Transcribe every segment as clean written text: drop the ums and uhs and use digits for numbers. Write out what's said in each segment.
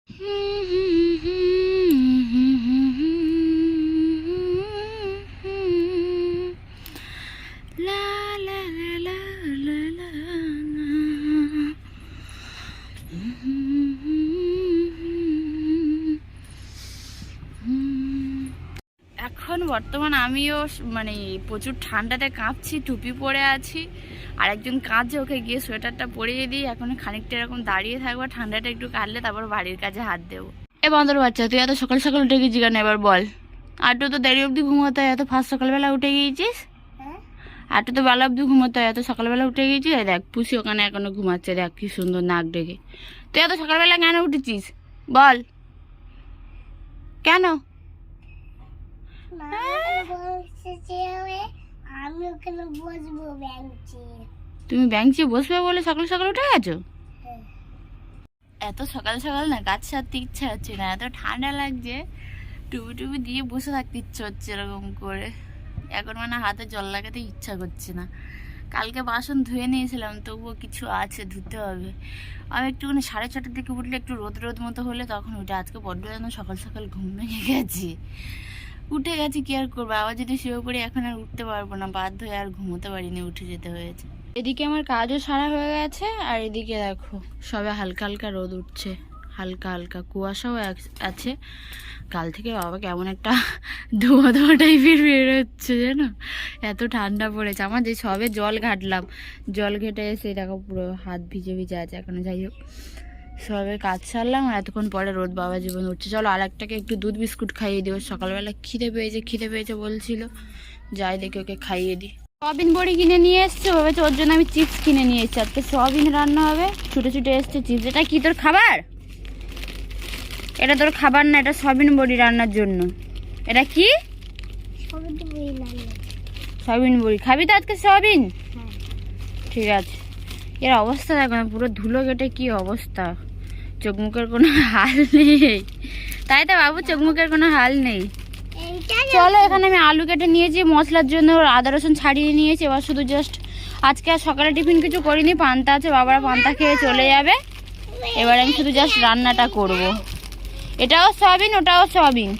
এখন বর্তমান আমিও মানে প্রচুর ঠান্ডাতে কাঁপছি, টুপি পরে আছি, আর একজন কাজে ওকে গিয়ে সোয়েটারটা পরিয়ে দিই। এখন খানিকটা এরকম দাঁড়িয়ে থাকবো, ঠান্ডাটা একটু কাটলে তারপর বাড়ির কাজে হাত দেবো। এ বান্দর বাচ্চা, তুই এত সকাল সকাল উঠে গেছিস কেন এবার বল? আটু তো দেরি অবধি ঘুমোতে হয়, এত ফার্স্ট সকালবেলা উঠে গিয়েছিস? আটু তো বেলা অবধি ঘুমোতে হয়, এত সকালবেলা উঠে গিয়েছিস? দেখ পুষি ওখানে এখনো ঘুমাচ্ছে, দেখ কি সুন্দর নাক ডেকে। তুই এত সকালবেলা কেন উঠেছিস বল? কেন? তুমি বেঞ্চে বসবে বলে সকাল সকাল উঠে গেছো? এত সকাল সকাল না গাছ ছাড়তে ইচ্ছা হচ্ছে না, এত ঠান্ডা লাগছে, টুপি টুপি দিয়ে বসে থাকতে ইচ্ছা হচ্ছে এরকম করে। এখন মানে হাতে জল লাগাতে ইচ্ছা করছে না। কালকে বাসন ধুয়ে নিয়েছিলাম, তবুও কিছু আছে, ধুতে হবে। আমি একটুখানি 6:30টার দিকে উঠলে একটু রোদ রোদ মতো হলে তখন উঠে। আজকে বড্ড যেন সকাল সকাল ঘুম ভেঙে গেছি, উঠে গেছি, কি আর করবো। আবার যদি শুয়ে পড়ি এখন আর উঠতে পারবো না, বাধ্য হয়ে আর ঘুমোতে পারিনি, উঠে যেতে হয়েছে। এদিকে আমার কাজও সারা হয়ে গেছে, আর এদিকে দেখো সবে হালকা হালকা রোদ উঠছে, হালকা হালকা কুয়াশাও আছে। কাল থেকে বাবা কেমন একটা ধোঁয়া ধোঁয়া টাইপের বের হচ্ছে জানো, এত ঠান্ডা পড়েছে। আমার যে সবে জল ঘাটলাম, জল ঘেটে এসে দেখো পুরো হাত ভিজে ভিজে আছে এখনো। যাই হোক, সবে কাজ সারলাম, আর এতক্ষণ পরে রোদ বাবা জীবন উঠছে। চলো আর একটাকে একটু দুধ বিস্কুট খাইয়ে দিও, সকালবেলা খিদে পেয়েছে বলছিল, যাই দেখে ওকে খাইয়ে দিই। সয়াবিন বড়ি কিনে নিয়ে এসছে, ভেবেছে ওর জন্য আমি চিপস কিনে নিয়ে এসছি। আজকে সয়াবিন রান্না হবে, ছুটে ছুটে এসছে চিপস। এটা কি তোর খাবার? এটা তোর খাবার না, এটা সয়াবিন বড়ি রান্নার জন্য। এটা কি? সয়াবিন বড়ি খাবি তো আজকে? সয়াবিন, ঠিক আছে। এর অবস্থা দেখো না, পুরো ধুলো কেটে কি অবস্থা, চোখ মুখের কোনো হাল নেই, তাই তো বাবু? চোখ মুখের কোনো হাল নেই। চলো এখানে আমি আলু কেটে নিয়েছি, মশলার জন্য আদা রসুন ছাড়িয়ে নিয়েছি। এবার শুধু জাস্ট আজকে আর সকালে টিফিন কিছু করিনি, পান্তা আছে, বাবারা পান্তা খেয়ে চলে যাবে। এবার আমি শুধু জাস্ট রান্নাটা করব। এটাও সয়াবিন, ওটাও সয়াবিন।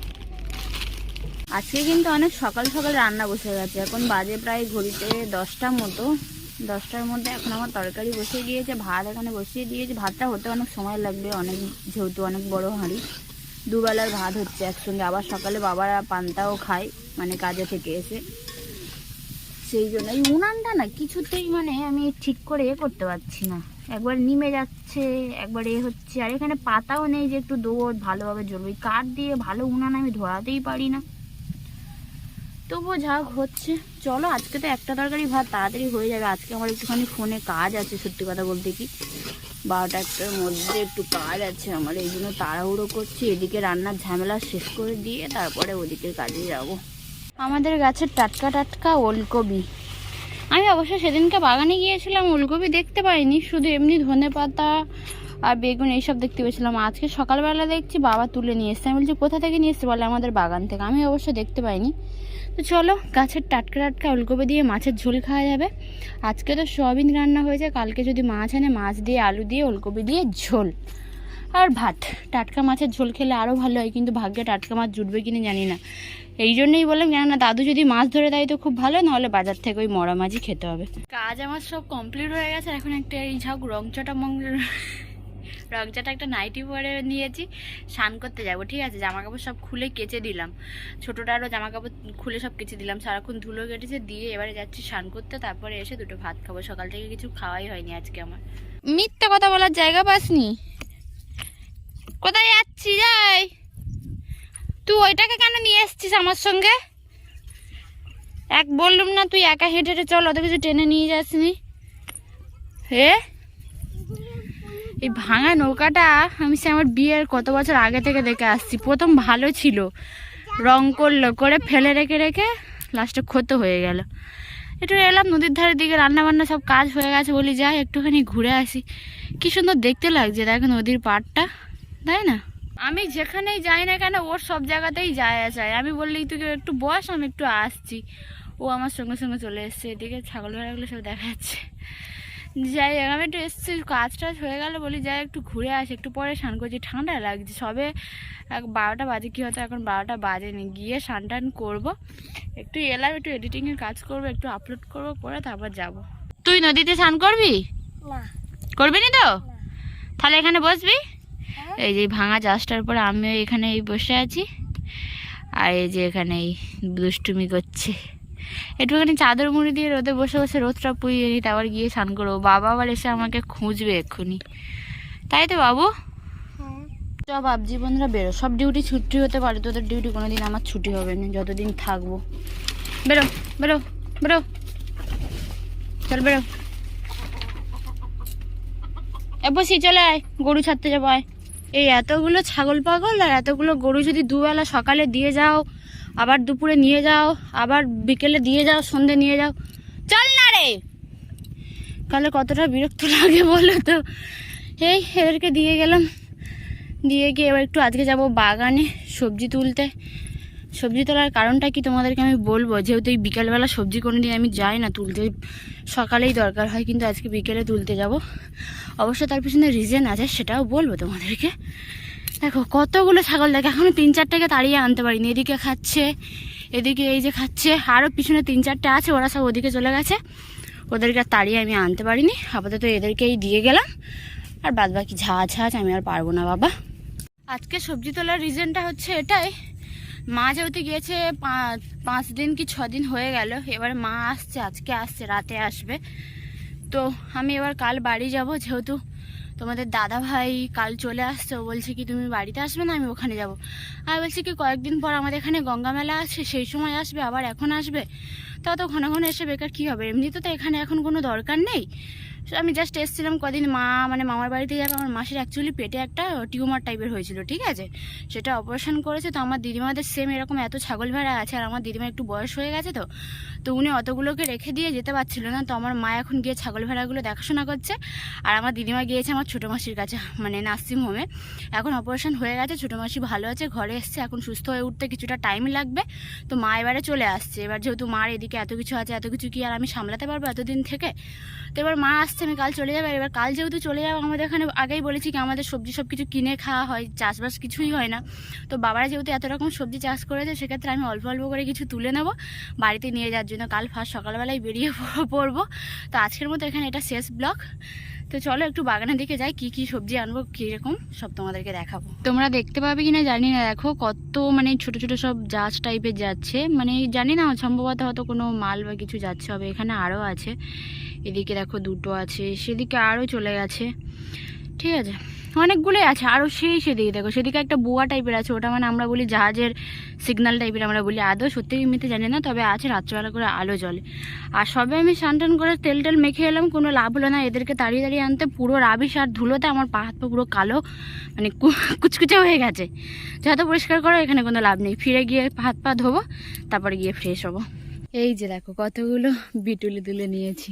আজকে কিন্তু অনেক সকাল সকাল রান্না বসে গেছে। এখন বাজে প্রায় ঘড়িতে 10টার মতো, 10টার মধ্যে এখন আমার তরকারি বসিয়ে দিয়েছে, ভাত এখানে বসিয়ে দিয়েছে। ভাতটা হতে অনেক সময় লাগবে, অনেক যেহেতু অনেক বড় হাঁড়ি, দুবেলার ভাত হচ্ছে একসঙ্গে। আবার সকালে বাবারা পান্তাও খায়, মানে কাজে থেকে এসে, সেই জন্য এই উনানটা না কিছুতেই মানে আমি ঠিক করে করতে পারছি না। একবার নিমে যাচ্ছে, একবার হচ্ছে, আর এখানে পাতাও নেই যে একটু দৌড় ভালোভাবে জ্বলবে। কাঠ দিয়ে ভালো উনান আমি ধরাতেই পারি না, তবুও যা হচ্ছে। চলো আজকে তো একটা তরকারি ভাত তাড়াতাড়ি হয়ে যাবে। আজকে আমার একটুখানি ফোনে কাজ আছে, সত্যি কথা বলতে কি 12টা-1টার মধ্যে একটু কাজ আছে আমার, এই জন্য তাড়াহুড়ো করছি। এদিকে রান্নার ঝামেলা শেষ করে দিয়ে তারপরে ওদিকের কাজে যাব। আমাদের গাছের টাটকা টাটকা ওলকপি। আমি অবশ্য সেদিনকে বাগানে গিয়েছিলাম, ওলকপি দেখতে পাইনি, শুধু এমনি ধনেপাতা আর বেগুন এইসব দেখতে পেয়েছিলাম। আজকে সকালবেলা দেখছি বাবা তুলে নিয়ে এসছে। আমি বলছি কোথা থেকে নিয়ে এসছে? বলে আমাদের বাগান থেকে। আমি অবশ্য দেখতে পাইনি। তো চলো গাছের টাটকা টাটকা ওলকপি দিয়ে মাছের ঝোল খাওয়া যাবে। আজকে তো সয়াবিন রান্না হয়েছে, কালকে যদি মাছ আনে, মাছ দিয়ে আলু দিয়ে ওলকপি দিয়ে ঝোল আর ভাত। টাটকা মাছের ঝোল খেলে আরও ভালো হয়, কিন্তু ভাগ্যে টাটকা মাছ জুটবে কিনা জানি না। এই জন্যই বললাম, জানা না, দাদু যদি মাছ ধরে দেয় তো খুব ভালো, নাহলে বাজার থেকে ওই মরা মাছই খেতে হবে। কাজ আমার সব কমপ্লিট হয়ে গেছে। এখন একটা এই ঝাঁক রংচাটা একটা নাইটি পরে নিয়েছি, স্নান করতে যাবো। ঠিক আছে, জামা কাপড় সব খুলে কেচে দিলাম, ছোটোটারও জামা কাপড় খুলে সব কেচে দিলাম, সারাক্ষণ ধুলো কেটেছে দিয়ে। এবারে যাচ্ছি স্নান করতে, তারপরে এসে দুটো ভাত খাবো। সকাল থেকে কিছু খাওয়াই হয়নি আজকে আমার। মিথ্যা কথা বলার জায়গা পাসনি। কোথায় যাচ্ছি? যাই, তুই ওইটাকে কেন নিয়ে এসছিস আমার সঙ্গে? বললুম না তুই একা হেঁটে হেঁটে চল, অত কিছু টেনে নিয়ে যাসনি। হে, এই ভাঙা নৌকাটা আমি সে আমার বিয়ের কত বছর আগে থেকে দেখে আসছি। প্রথম ভালো ছিল, রং করলো, করে ফেলে রেখে রেখে লাস্টে ক্ষত হয়ে গেল। একটু এলাম নদীর ধারের দিকে, রান্না বান্না সব কাজ হয়ে গেছে, বলি যাই একটুখানি ঘুরে আসি। কি সুন্দর দেখতে লাগছে দেখো নদীর পাড়টা, তাই না? আমি যেখানেই যাই না কেন ওর সব জায়গাতেই যায় আসায়। আমি বললি তুই একটু বস, আমি একটু আসছি, ও আমার সঙ্গে সঙ্গে চলে এসছে। এদিকে ছাগল ভেড়াগুলো সব দেখা যাচ্ছে। যাই আমি একটু এসছি, কাজ টাজ হয়ে গেল বলি যাই একটু ঘুরে আসি, একটু পরে স্নান করছি, ঠান্ডা লাগছে। সবে 12টা বাজে, কি হতো এখন 12টা বাজেনি, গিয়ে স্নান টান করবো, একটু এলাম, একটু এডিটিংয়ের কাজ করবো, একটু আপলোড করবো, করে তারপর যাব। তুই নদীতে স্নান করবি? করবি নি তো? তাহলে এখানে বসবি। এই যে ভাঙা জাহাজটার পরে আমিও এখানে বসে আছি, আর এই যে এখানে এই দুষ্টুমি করছে। একটুখানি চাদর মুড়ি দিয়ে রোদে বসে বসে রোদটা পুড়িয়ে নিই, তারপর গিয়ে স্নান করবো। বাবা আবার এসে আমাকে খুঁজবে এক্ষুনি, তাই তো বাবু? সব ভাবছি বন্ধুরা বেরো, সব ডিউটি ছুটি হতে পারে, তোদের ডিউটি কোনোদিন আমার ছুটি হবে না যতদিন থাকবো। বেরো বেরো বেরো, চল বেরো। বসি চলে আয়, গরু ছাড়তে যাবো আয়। এই এতগুলো ছাগল পাগল আর এতগুলো গরু যদি দুবেলা সকালে দিয়ে যাও, আবার দুপুরে নিয়ে যাও, আবার বিকেলে দিয়ে যাও, সন্ধে নিয়ে যাও, চল না রে, তাহলে কতটা বিরক্ত লাগে বলো তো। এই এদেরকে দিয়ে গেলাম, দিয়ে গিয়ে এবার একটু আজকে যাব বাগানে সবজি তুলতে। সবজি তোলার কারণটা কি তোমাদেরকে আমি বলবো, যেহেতু এই বিকালবেলা সবজি কোনো দিন আমি যাই না তুলতে, সকালেই দরকার হয়, কিন্তু আজকে বিকেলে তুলতে যাব। অবশ্য তার পিছনে রিজন আছে, সেটাও বলবো তোমাদেরকে। দেখো কতগুলো ছাগল, দেখো এখনো 3-4টাকে তাড়িয়ে আনতে পারিনি। এদিকে খাচ্ছে, এদিকে এই যে খাচ্ছে, আরও পিছনে 3-4টে আছে, ওরা সব ওদিকে চলে গেছে, ওদেরকে তাড়িয়ে আমি আনতে পারিনি। আপাতত এদেরকেই দিয়ে গেলাম, আর বাদ বাকি ঝাঁজ আমি আর পারবো না বাবা। আজকে সবজি তোলার রিজনটা হচ্ছে এটাই, মা যেহেতু গিয়েছে 5 দিন কি 6 দিন হয়ে গেল, এবার মা আসছে, আজকে আসছে, রাতে আসবে। তো আমি এবার কাল বাড়ি যাব, যেহেতু তোমাদের দাদা ভাই কাল চলে আসছে, ও বলছে কি তুমি বাড়িতে আসবে না, আমি ওখানে যাব। আমি বলছি কি কয়েকদিন পর আমাদের এখানে গঙ্গা মেলা আছে, সেই সময় আসবে, আবার এখন আসবে, তো ঘন ঘন এসে বেকার কী হবে, এমনিতে তো এখানে এখন কোনো দরকার নেই। আমি জাস্ট এসেছিলাম কদিন, মানে মামার বাড়িতে যাবে। আমার মাসির অ্যাকচুয়ালি পেটে একটা টিউমার টাইপের হয়েছিল, ঠিক আছে, সেটা অপারেশন করেছে। তো আমার দিদিমাদের সেম এরকম এত ছাগল ভেড়া আছে, আর আমার দিদিমা একটু বয়স হয়ে গেছে, তো উনি অতগুলোকে রেখে দিয়ে যেতে পারছিল না। তো আমার মা এখন গিয়ে ছাগল ভেড়াগুলো দেখাশোনা করছে, আর আমার দিদিমা গিয়েছে আমার ছোটো মাসির কাছে, মানে নার্সিং হোমে। এখন অপারেশন হয়ে গেছে, ছোটো মাসি ভালো আছে, ঘরে এসছে, এখন সুস্থ হয়ে উঠতে কিছুটা টাইম লাগবে। তো মা এবারে চলে আসছে, এবার যেহেতু মার এদিকে এত কিছু আছে, এত কিছু কি আর আমি সামলাতে পারবো এতদিন থেকে? তো এবার মা আসছে, আমি কাল চলে যাবে। এবার কাল যেহেতু চলে যাবো, আমাদের এখানে আগেই বলেছি কি আমাদের সবজি সব কিছু কিনে খাওয়া হয়, চাষবাস কিছুই হয় না। তো বাবারা যেহেতু এত রকম সবজি চাষ করেছে, সেক্ষেত্রে আমি অল্প অল্প করে কিছু তুলে নেবো বাড়িতে নিয়ে যাওয়ার জন্য। কাল ফার্স্ট সকালবেলায় বেরিয়ে পড়বো। তো আজকের মতো এখানে এটা শেষ ব্লগ। তো চলো একটু বাগানের দিকে যাই, কি কি সবজি আনবো, কীরকম সব তোমাদেরকে দেখাবো। তোমরা দেখতে পাবে কিনা জানি না, দেখো কত মানে ছোট ছোট সব জাহাজ টাইপের যাচ্ছে, মানে জানি না, সম্ভবত হয়তো কোনো মাল বা কিছু যাচ্ছে হবে। এখানে আরও আছে, এদিকে দেখো 2টো আছে, সেদিকে আরও চলে গেছে, ঠিক আছে, অনেকগুলোই আছে আরও। সেদিকে দেখো, সেদিকে একটা বুয়া টাইপের আছে, ওটা মানে আমরা বলি জাহাজের সিগন্যাল টাইপের আমরা বলি, আদৌ সত্যি এমনিতে জানি না, তবে আছে, রাত্রেবেলা করে আলো জ্বলে। আর সবে আমি স্নান করে তেল টেল মেখে এলাম, কোনো লাভ হলো না, এদেরকে তাড়িয়ে তাড়িয়ে আনতে পুরো রাবিশ আর ধুলোতে আমার পা হাত পা পুরো কালো, মানে কুচকুচে হয়ে গেছে। যত পরিষ্কার করো এখানে কোনো লাভ নেই, ফিরে গিয়ে হাত পা ধোবো, তারপরে গিয়ে ফ্রেশ হবো। এই যে দেখো কতগুলো বিটুলি তুলে নিয়েছি,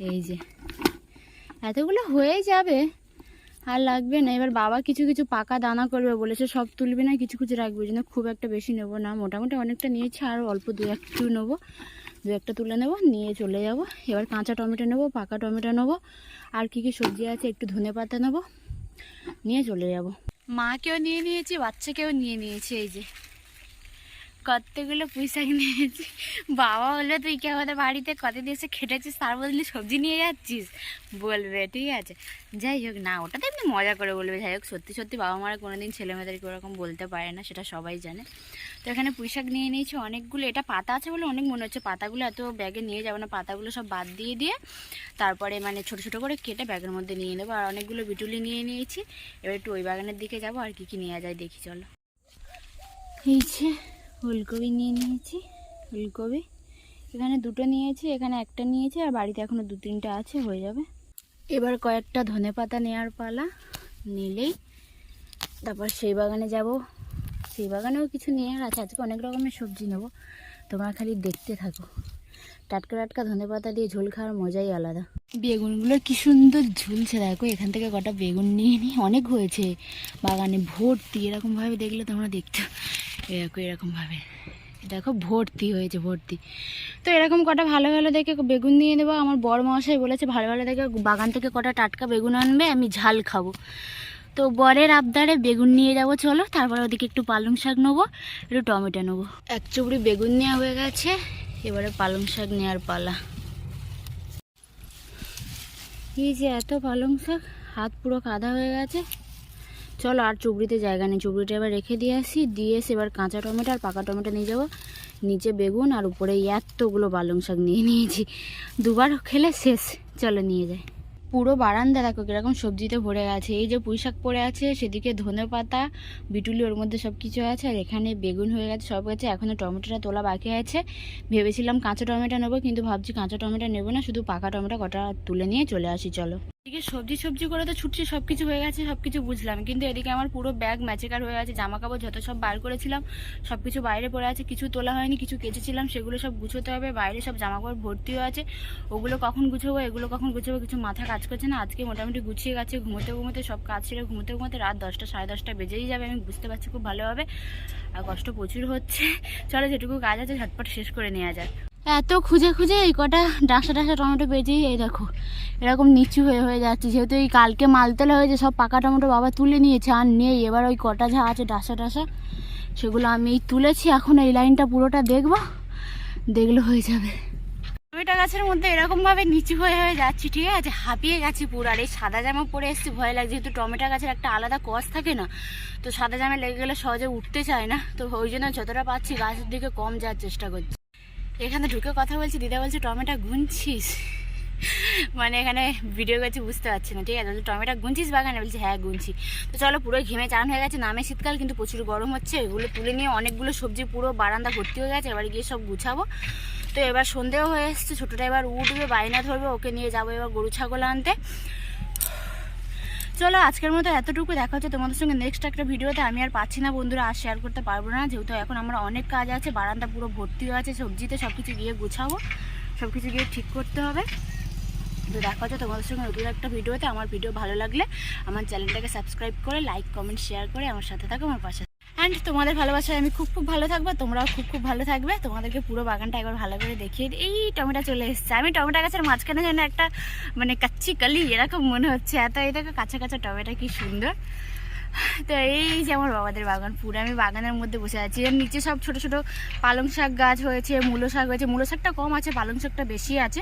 এই যে এতগুলো হয়ে যাবে, আর লাগবে না। এবার বাবা কিছু কিছু পাকা দানা করবে বলেছে, সব তুলবে না, কিছু কিছু রাখবে, জন্য খুব একটা বেশি নেবো না, মোটামুটি অনেকটা নিয়েছি, আর অল্প 2-1 নেবো, 2-1টা তুলে নেবো, নিয়ে চলে যাব। এবার কাঁচা টমেটো নেবো, পাকা টমেটো নেবো, আর কি কি সবজি আছে একটু ধনেপাতা নেবো, নিয়ে চলে যাব। মাকেও নিয়ে নিয়েছি, বাচ্চাকেও নিয়ে নিয়েছি, এই যে কতগুলো পুঁইশাক নিয়েছি। বাবা বললো তুই কি আমাদের বাড়িতে কতদিন এসে খেটেছিস, তার বদলে সবজি নিয়ে যাচ্ছিস, বলবে, ঠিক আছে। যাই হোক, না ওটা তো এমনি মজা করে বলবে। যাই হোক, সত্যি সত্যি বাবা মারা কোনোদিন ছেলেমেয়েদেরকে ওরকম বলতে পারে না, সেটা সবাই জানে। তো এখানে পুঁইশাক নিয়ে নিয়েছি অনেকগুলো, এটা পাতা আছে বলে অনেক মনে হচ্ছে, পাতাগুলো এত ব্যাগে নিয়ে যাবো না, পাতাগুলো সব বাদ দিয়ে তারপরে মানে ছোট ছোট করে কেটে ব্যাগের মধ্যে নিয়ে নেবো। আর অনেকগুলো বিটুলি নিয়ে নিয়েছি, এবার একটু ওই বাগানের দিকে যাবো, আর কি কি নেওয়া যায় দেখি চলো। এই যে ফুলকপি নিয়ে নিয়েছি, ফুলকপি এখানে 2টো নিয়েছি, এখানে 1টা নিয়েছি, আর বাড়িতে এখনো 2-3টা আছে, হয়ে যাবে। এবার কয়েকটা ধনেপাতা নেওয়ার পালা, নিলেই তারপর সেই বাগানে যাব। সেই বাগানেও কিছু নিয়ে আছে, আজকে অনেক রকমের সবজি নেবো, তোমরা খালি দেখতে থাকো। টাটকা টাটকা ধনেপাতা দিয়ে ঝোল খাওয়ার মজাই আলাদা। বেগুনগুলো কি সুন্দর ঝুলছে, দেখো এখান থেকে কটা বেগুন নিয়ে নিই, অনেক হয়েছে বাগানে ভর্তি, এরকমভাবে দেখলে তোমরা দেখতে, এরকমভাবে দেখো ভর্তি হয়েছে ভর্তি। তো এরকম কটা ভালো ভালো দেখে বেগুন নিয়ে নেবো। আমার বড় মশাই বলেছে ভালো ভালো দেখে বাগান থেকে কটা টাটকা বেগুন আনবে, আমি ঝাল খাবো। তো বরের আবদারে বেগুন নিয়ে যাবো, চলো। তারপর ওদিকে একটু পালং শাক নেবো, একটু টমেটো নেবো। এক চুবড়ি বেগুন নেওয়া হয়ে গেছে, এবারে পালং শাক নেওয়ার পালা। এই যে এত পালং শাক, হাত পুরো কাদা হয়ে গেছে। চলো, আর চুবড়িতে জায়গা নেই, চুবড়িটা এবার রেখে দিয়ে আসি। দিয়ে এসে এবার কাঁচা টমেটো আর পাকা টমেটো নিয়ে যাবো, নিচে বেগুন, আর উপরে এতগুলো পালং শাক নিয়ে নিয়েছি, দুবার খেলে শেষ। চলো নিয়ে যাই। পুরো বারান্দা দেখো কিরকম সবজিতে ভরে গেছে। এই যে পুঁই শাক পড়ে আছে, সেদিকে ধনে পাতা, বিটুলি, ওর মধ্যে সব কিছু আছে। আর এখানে বেগুন হয়ে গেছে, সব গেছে। এখনও টমেটোটা তোলা বাকি আছে। ভেবেছিলাম কাঁচা টমেটো নেবো, কিন্তু ভাবছি কাঁচা টমেটো নেবো না, শুধু পাকা টমেটো কটা তুলে নিয়ে চলে আসি। চলো। এদিকে সবজি করে তো ছুটছি, সব কিছু হয়ে গেছে, সব কিছু বুঝলাম, কিন্তু এদিকে আমার পুরো ব্যাগ ম্যাচেকার হয়ে গেছে। জামা কাপড় যত সব বার করেছিলাম সব কিছু বাইরে পড়ে আছে, কিছু তোলা হয়নি, কিছু কেচেছিলাম সেগুলো সব গুছোতে হবে। বাইরে সব জামা কাপড় ভর্তি হয়ে আছে, ওগুলো কখন গুছোবো, এগুলো কখন গুছোবো, কিছু মাথা কাজ করছে না। আজকে মোটামুটি গুছিয়ে গেছে। ঘুমোতে সব কাজ ছিল, ঘুমোতে রাত 10টা সাড়ে 10টা বেজেই যাবে, আমি বুঝতে পারছি খুব ভালোভাবে। আর কষ্ট প্রচুর হচ্ছে। চলো, যেটুকু কাজ আছে ঝটপট শেষ করে নেওয়া যাক। এত খুঁজে এই কটা ডাঁসা টমেটো পেয়েছি। এই দেখো এরকম নিচু হয়ে যাচ্ছে, যেহেতু এই কালকে মালতলা হয়েছে, সব পাকা টমেটো বাবা তুলে নিয়েছে, আর নেই। এবার ওই কটা যা আছে ডাঁসা সেগুলো আমি তুলেছি। এখন এই লাইনটা পুরোটা দেখবো, দেখলে হয়ে যাবে। টমেটো গাছের মধ্যে এরকমভাবে নিচু হয়ে যাচ্ছি, ঠিক আছে, হাঁপিয়ে গেছি পুরো। আর এই সাদা জামা পরে এসেছি, ভয় লাগে, যেহেতু টমেটো গাছের একটা আলাদা কস থাকে না, তো সাদা জামা লেগে গেলে সহজে উঠতে চায় না। তো ওই জন্য যতটা পাচ্ছি গাছের দিকে কম যাওয়ার চেষ্টা করছি। এখানে ঢুকে কথা বলছি, দিদা বলছে টমেটো গুনছিস, মানে এখানে ভিডিও করছি বুঝতে পারছি না, ঠিক আছে। টমেটো গুনছিস বাগানে? বলছি হ্যাঁ গুনছি। তো চলো, পুরো ঘেমে চান হয়ে গেছে, নামে শীতকাল কিন্তু প্রচুর গরম হচ্ছে। এগুলো তুলে নিয়ে অনেকগুলো সবজি পুরো বারান্দা ভর্তি হয়ে গেছে, এবার গিয়ে সব গুছাবো। তো এবার সন্ধেও হয়ে এসছে, ছোটোটা এবার উঠবে, বায়না ধরবে, ওকে নিয়ে যাবো এবার গরু ছাগল আনতে। চলো, আজকের মতো এতটুকু। দেখা হচ্ছে তোমাদের সঙ্গে নেক্সট একটা ভিডিওতে। আমি আর পাচ্ছি না বন্ধুরা, আর শেয়ার করতে পারবো না, যেহেতু এখন আমার অনেক কাজ আছে। বারান্দা পুরো ভর্তি হয়ে আছে সবজিতে, সব কিছু গিয়ে গুছাবো, সব কিছু গিয়ে ঠিক করতে হবে। তো দেখা হচ্ছে তোমাদের সঙ্গে নতুন একটা ভিডিওতে। আমার ভিডিও ভালো লাগলে আমার চ্যানেলটাকে সাবস্ক্রাইব করে লাইক কমেন্ট শেয়ার করে আমার সাথে থাকো, আমার পাশে। অ্যান্ড তোমাদের ভালোবাসায় আমি খুব ভালো থাকবো, তোমরাও খুব ভালো থাকবে। তোমাদেরকে পুরো বাগানটা একবার ভালো করে দেখিয়ে দিই। এই টমেটো চলে এসছে, আমি টমেটো গাছের মাঝখানে যেন একটা মানে কাচ্চি কালি এরকম মনে হচ্ছে, এত এই দেখো কাঁচা টমেটো কি সুন্দর। তো এই যে আমার বাবাদের বাগান, পুরো আমি বাগানের মধ্যে বসে আছি। এর নিচে সব ছোট পালং শাক গাছ হয়েছে, মূলো শাক হয়েছে। মূলো শাকটা কম আছে, পালং শাকটা বেশি আছে।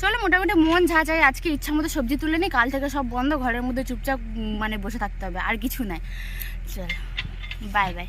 চলো, মোটামুটি মন যা চাই আজকে ইচ্ছা মতো সবজি তুলে নিই, কাল থেকে সব বন্ধ, ঘরের মধ্যে চুপচাপ মানে বসে থাকতে হবে, আর কিছু নাই। চলো, বাই বাই।